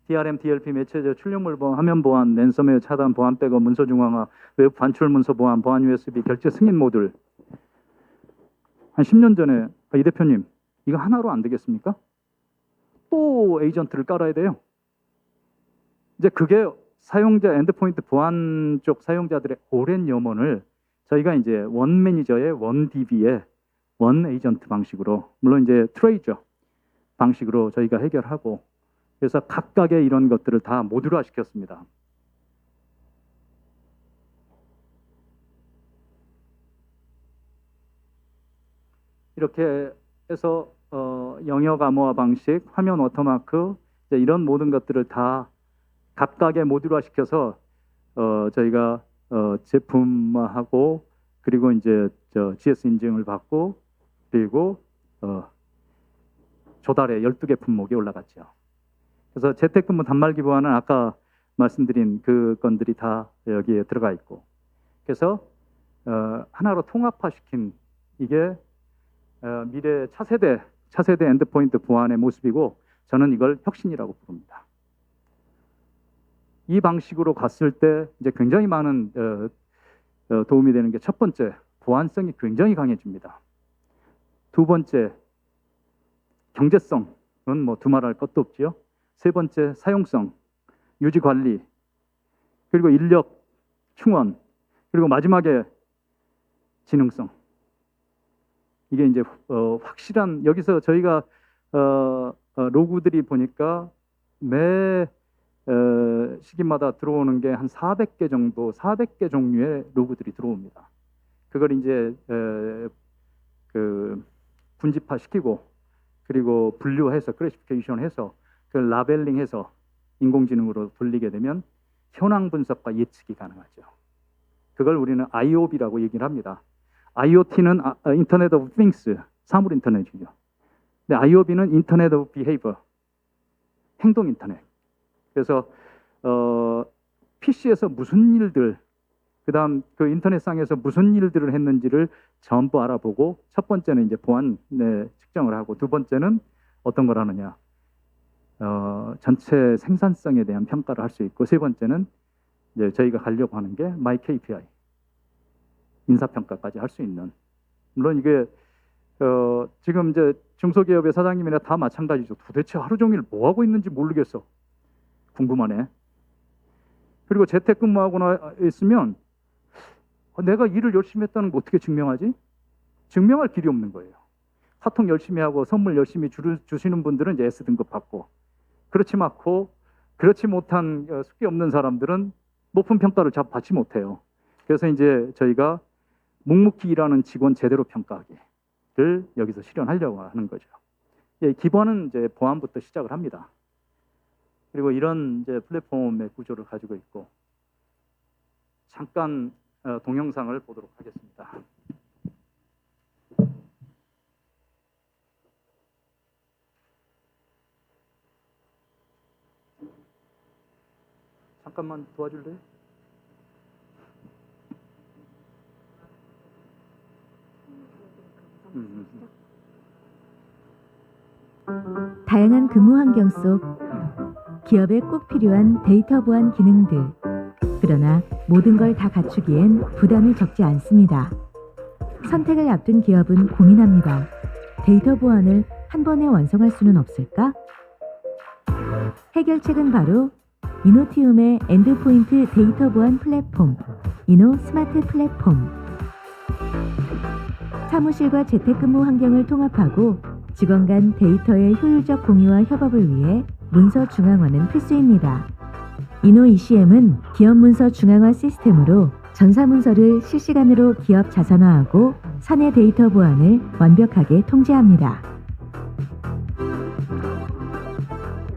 DRM, DLP 매체적 출력물 보안, 화면 보안, 랜섬웨어 차단, 보안 백업, 문서 중앙화, 웹 반출 문서 보안, 보안 USB, 결제 승인 모듈. 한 10년 전에 이 대표님 이거 하나로 안 되겠습니까? 또 에이전트를 깔아야 돼요. 이제 그게 사용자 엔드포인트 보안 쪽 사용자들의 오랜 염원을 저희가 이제 원 매니저의 원 DB의 원 에이전트 방식으로, 물론 이제 트레이저 방식으로 저희가 해결하고, 그래서 각각의 이런 것들을 다 모듈화 시켰습니다. 이렇게 해서 영역 암호화 방식, 화면 워터마크, 이런 모든 것들을 다 각각의 모듈화 시켜서 저희가 제품화하고, 그리고 이제 GS 인증을 받고, 그리고 조달에 12개 품목이 올라갔죠. 그래서 재택근무 단말기 보안은 아까 말씀드린 그 건들이 다 여기에 들어가 있고, 그래서 하나로 통합화시킨 이게 미래 차세대 엔드포인트 보안의 모습이고, 저는 이걸 혁신이라고 부릅니다. 이 방식으로 갔을 때 이제 굉장히 많은 도움이 되는 게, 첫 번째, 보안성이 굉장히 강해집니다. 두 번째, 경제성은 뭐 두말할 것도 없지요. 세 번째, 사용성, 유지 관리, 그리고 인력 충원, 그리고 마지막에 지능성. 이게 이제 확실한, 여기서 저희가 로그들이 보니까 매 시기마다 들어오는 게 한 400개 정도, 400개 종류의 로그들이 들어옵니다. 그걸 이제 분집화 시키고, 그리고 분류해서 클래시피케이션 해서 그 라벨링해서 인공지능으로 돌리게 되면 현황 분석과 예측이 가능하죠. 그걸 우리는 IOB라고 얘기를 합니다. IoT는 인터넷 오브 띵스, 사물 인터넷이죠. 근데 IOB는 인터넷 오브 비헤이버, 행동 인터넷. 그래서 PC에서 무슨 일들, 그다음 그 인터넷상에서 무슨 일들을 했는지를 전부 알아보고, 첫 번째는 이제 보안에 측정을 하고, 두 번째는 어떤 걸 하느냐, 전체 생산성에 대한 평가를 할 수 있고, 세 번째는 이제 저희가 가려고 하는 게 마이 KPI, 인사평가까지 할 수 있는. 물론 이게 지금 이제 중소기업의 사장님이나 다 마찬가지죠. 도대체 하루 종일 뭐 하고 있는지 모르겠어. 궁금하네. 그리고 재택근무하거나 있으면 내가 일을 열심히 했다는 거 어떻게 증명하지? 증명할 길이 없는 거예요. 카톡 열심히 하고 선물 열심히 주시는 분들은 이제 S등급 받고, 그렇지 못한 숙기 없는 사람들은 높은 평가를 받지 못해요. 그래서 이제 저희가 묵묵히 일하는 직원 제대로 평가하기를 여기서 실현하려고 하는 거죠. 기본은 이제 보안부터 시작을 합니다. 그리고 이런 이제 플랫폼의 구조를 가지고 있고, 잠깐 동영상을 보도록 하겠습니다. 잠깐만 도와줄래요? 다양한 근무 환경 속 기업에 꼭 필요한 데이터 보안 기능들. 그러나 모든 걸 다 갖추기엔 부담이 적지 않습니다. 선택을 앞둔 기업은 고민합니다. 데이터 보안을 한 번에 완성할 수는 없을까? 해결책은 바로 이노티움의 엔드포인트 데이터 보안 플랫폼, 이노 스마트 플랫폼. 사무실과 재택근무 환경을 통합하고 직원 간 데이터의 효율적 공유와 협업을 위해 문서 중앙화는 필수입니다. 이노 ECM은 기업 문서 중앙화 시스템으로 전사 문서를 실시간으로 기업 자산화하고 사내 데이터 보안을 완벽하게 통제합니다.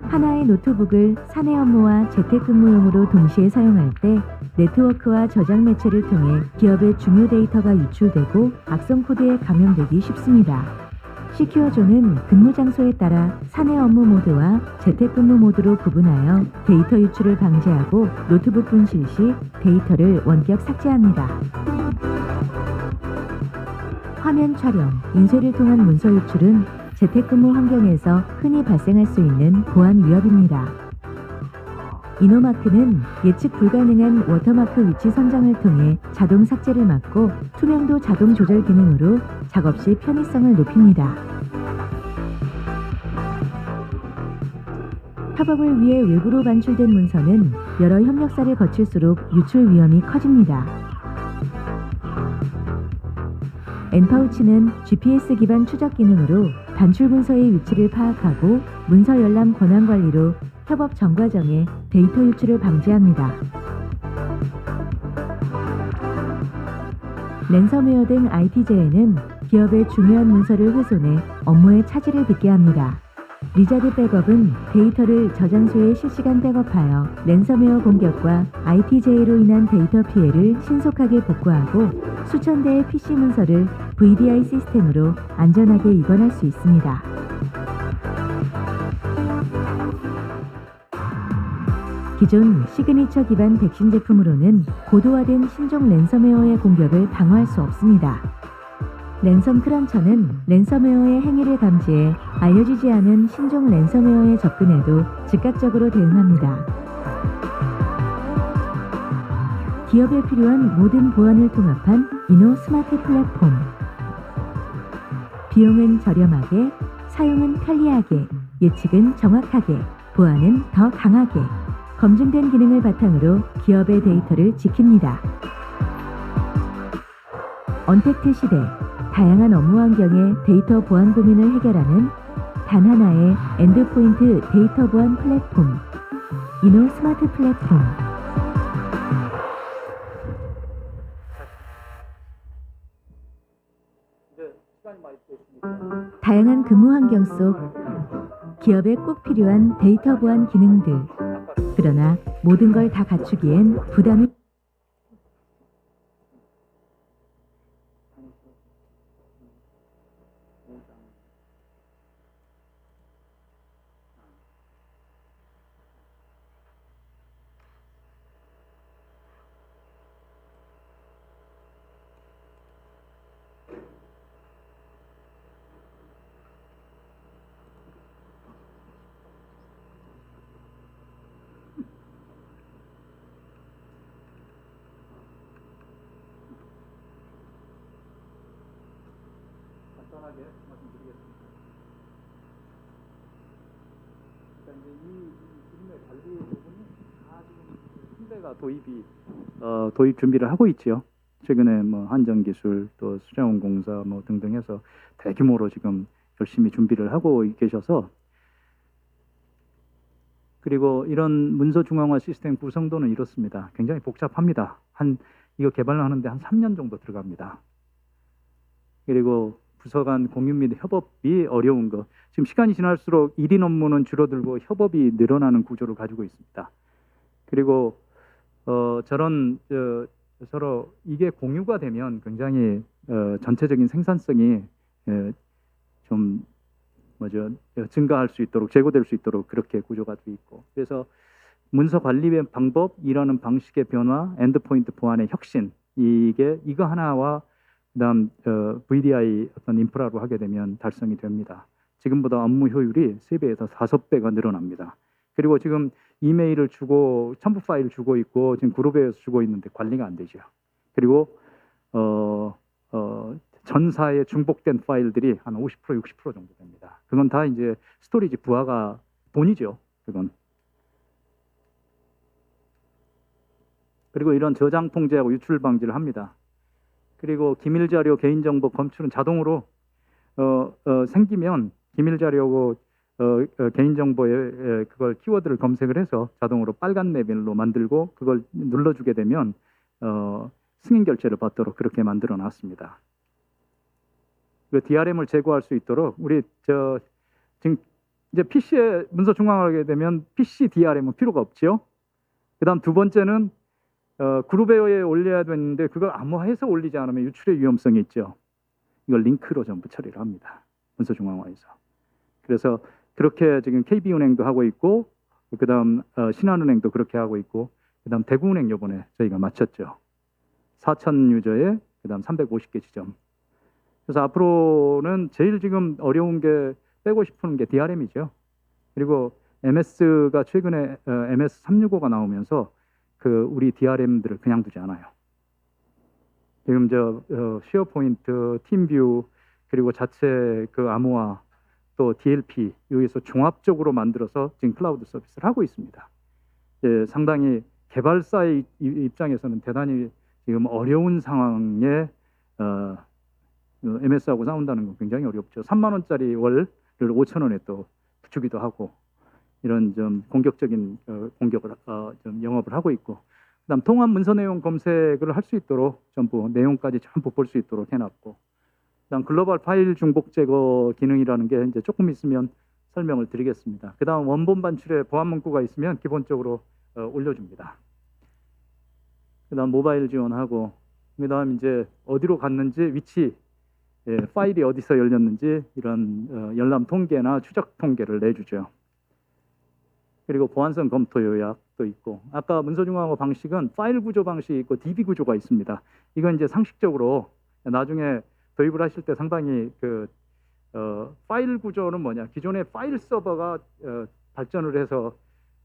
하나의 노트북을 사내 업무와 재택근무용으로 동시에 사용할 때 네트워크와 저장 매체를 통해 기업의 중요 데이터가 유출되고 악성 코드에 감염되기 쉽습니다. 시큐어존은 근무 장소에 따라 사내 업무 모드와 재택근무 모드로 구분하여 데이터 유출을 방지하고 노트북 분실 시 데이터를 원격 삭제합니다. 화면 촬영, 인쇄를 통한 문서 유출은 재택근무 환경에서 흔히 발생할 수 있는 보안 위협입니다. 이노마크는 예측 불가능한 워터마크 위치 선정을 통해 자동 삭제를 막고 투명도 자동 조절 기능으로 작업 시 편의성을 높입니다. 협업을 위해 외부로 반출된 문서는 여러 협력사를 거칠수록 유출 위험이 커집니다. 엔파우치는 GPS 기반 추적 기능으로 반출 문서의 위치를 파악하고 문서 열람 권한 관리로 협업 전 과정에 데이터 유출을 방지합니다. 랜섬웨어 등 IT 재해는 기업의 중요한 문서를 훼손해 업무에 차질을 빚게 합니다. 리자드 백업은 데이터를 저장소에 실시간 백업하여 랜섬웨어 공격과 IT 재해로 인한 데이터 피해를 신속하게 복구하고 수천 대의 PC 문서를 VDI 시스템으로 안전하게 이관할 수 있습니다. 기존 시그니처 기반 백신 제품으로는 고도화된 신종 랜섬웨어의 공격을 방어할 수 없습니다. 랜섬 크런처는 랜섬웨어의 행위를 감지해 알려지지 않은 신종 랜섬웨어에 접근해도 즉각적으로 대응합니다. 기업에 필요한 모든 보안을 통합한 이노 스마트 플랫폼. 비용은 저렴하게, 사용은 편리하게, 예측은 정확하게, 보안은 더 강하게. 검증된 기능을 바탕으로 기업의 데이터를 지킵니다. 언택트 시대, 다양한 업무 환경의 데이터 보안 고민을 해결하는 단 하나의 엔드포인트 데이터 보안 플랫폼, 이노 스마트 플랫폼. 다양한 근무 환경 속 기업에 꼭 필요한 데이터 보안 기능들. 그러나 모든 걸 다 갖추기엔 부담이 간단하게 말씀드리겠습니다. 그러니까 이제 이 기능의 관리 부분이 다 지금 현대가 도입 준비를 하고 있지요. 최근에 뭐 한전기술 또 수자원공사 뭐 등등 해서 대규모로 지금 열심히 준비를 하고 계셔서, 그리고 이런 문서 중앙화 시스템 구성도는 이렇습니다. 굉장히 복잡합니다. 이거 개발하는데 한 3년 정도 들어갑니다. 그리고 부서 간 공유 및 협업이 어려운 거. 지금 시간이 지날수록 1인 업무는 줄어들고 협업이 늘어나는 구조를 가지고 있습니다. 그리고 서로 이게 공유가 되면 굉장히 전체적인 생산성이 좀 증가할 수 있도록, 제고될 수 있도록 그렇게 구조가 되어 있고, 그래서 문서 관리의 방법, 일하는 방식의 변화, 엔드포인트 보안의 혁신, 이거 하나와 그다음 VDI 어떤 인프라로 하게 되면 달성이 됩니다. 지금보다 업무 효율이 3배에서 5배가 늘어납니다. 그리고 지금 이메일을 주고 첨부 파일 주고 있고 지금 그룹에서 주고 있는데 관리가 안 되죠. 그리고 전사에 중복된 파일들이 한 50%, 60% 정도 됩니다. 그건 다 이제 스토리지 부하가 돈이죠. 그건. 그리고 이런 저장 통제하고 유출 방지를 합니다. 그리고 기밀 자료, 개인정보 검출은 자동으로 생기면 기밀 자료고 개인정보에 그걸 키워드를 검색을 해서 자동으로 빨간 레벨로 만들고 그걸 눌러주게 되면 승인 결제를 받도록 그렇게 만들어 놨습니다. 그 DRM을 제거할 수 있도록 우리 지금 이제 PC에 문서 중앙하게 되면 PC DRM은 필요가 없지요. 그다음 두 번째는 그룹에 올려야 되는데 그걸 암호화해서 올리지 않으면 유출의 위험성이 있죠. 이걸 링크로 전부 처리를 합니다. 문서 중앙화에서. 그래서 그렇게 지금 KB은행도 하고 있고 그다음 신한은행도 그렇게 하고 있고 그다음 대구은행 요번에 저희가 마쳤죠. 4,000 유저에 그다음 350개 지점. 그래서 앞으로는 제일 지금 어려운 게 빼고 싶은 게 DRM이죠. 그리고 MS가 최근에 MS 365가 나오면서 그 우리 DRM들을 그냥 두지 않아요. 지금 쉐어포인트, 팀뷰 그리고 자체 그 암호화 또 DLP 여기서 종합적으로 만들어서 지금 클라우드 서비스를 하고 있습니다. 상당히 개발사의 입장에서는 대단히 지금 어려운 상황에 MS하고 싸운다는 건 굉장히 어렵죠. 3만 원짜리 월을 5천 원에 또 주기도 하고 이런 좀 공격적인 공격을 좀 영업을 하고 있고, 그다음 통합 문서 내용 검색을 할 수 있도록 전부 내용까지 전부 볼 수 있도록 해놨고, 그다음 글로벌 파일 중복 제거 기능이라는 게 이제 조금 있으면 설명을 드리겠습니다. 그다음 원본 반출에 보안 문구가 있으면 기본적으로 올려줍니다. 그다음 모바일 지원하고, 그다음 이제 어디로 갔는지 위치, 파일이 어디서 열렸는지 이런 열람 통계나 추적 통계를 내주죠. 그리고 보안성 검토 요약도 있고, 아까 문서 중앙화 방식은 파일 구조 방식이 있고 DB 구조가 있습니다. 이건 이제 상식적으로 나중에 도입을 하실 때 상당히 파일 구조는 뭐냐, 기존의 파일 서버가 발전을 해서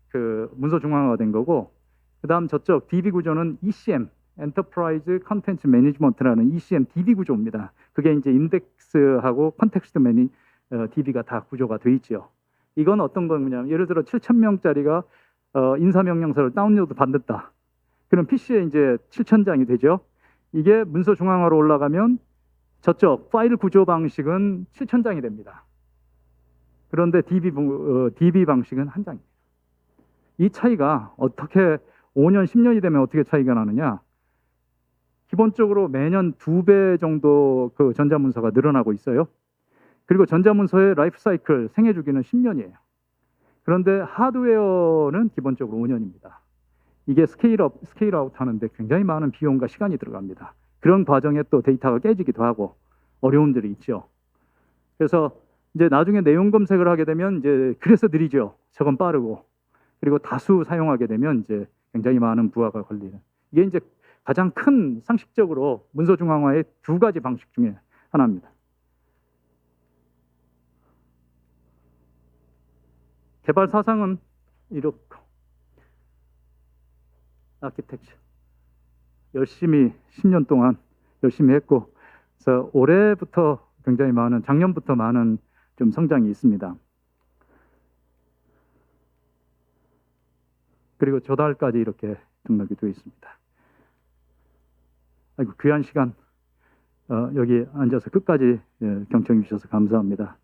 그 문서 중앙화가 된 거고, 그다음 저쪽 DB 구조는 ECM, Enterprise Content Management라는 ECM DB 구조입니다. 그게 이제 인덱스하고 컨텍스트 DB가 다 구조가 돼 있죠. 이건 어떤 거냐면, 예를 들어 7,000명짜리가 인사명령서를 다운로드 받는다. 그럼 PC에 이제 7,000장이 되죠. 이게 문서 중앙화로 올라가면 저쪽 파일 구조 방식은 7,000장이 됩니다. 그런데 DB 방식은 한 장입니다. 이 차이가 어떻게 5년, 10년이 되면 어떻게 차이가 나느냐? 기본적으로 매년 2배 정도 그 전자문서가 늘어나고 있어요. 그리고 전자문서의 라이프 사이클, 생애 주기는 10년이에요. 그런데 하드웨어는 기본적으로 5년입니다. 이게 스케일업, 스케일아웃 하는데 굉장히 많은 비용과 시간이 들어갑니다. 그런 과정에 또 데이터가 깨지기도 하고 어려움들이 있죠. 그래서 이제 나중에 내용 검색을 하게 되면 이제 그래서 느리죠. 저건 빠르고. 그리고 다수 사용하게 되면 이제 굉장히 많은 부하가 걸리는. 이게 이제 가장 큰 상식적으로 문서 중앙화의 두 가지 방식 중에 하나입니다. 개발 사상은 이렇고, 아키텍처 열심히 10년 동안 열심히 했고, 그래서 올해부터 굉장히 많은, 작년부터 많은 좀 성장이 있습니다. 그리고 조달까지 이렇게 등록이 되어 있습니다. 아이고, 귀한 시간 여기 앉아서 끝까지 경청해 주셔서 감사합니다.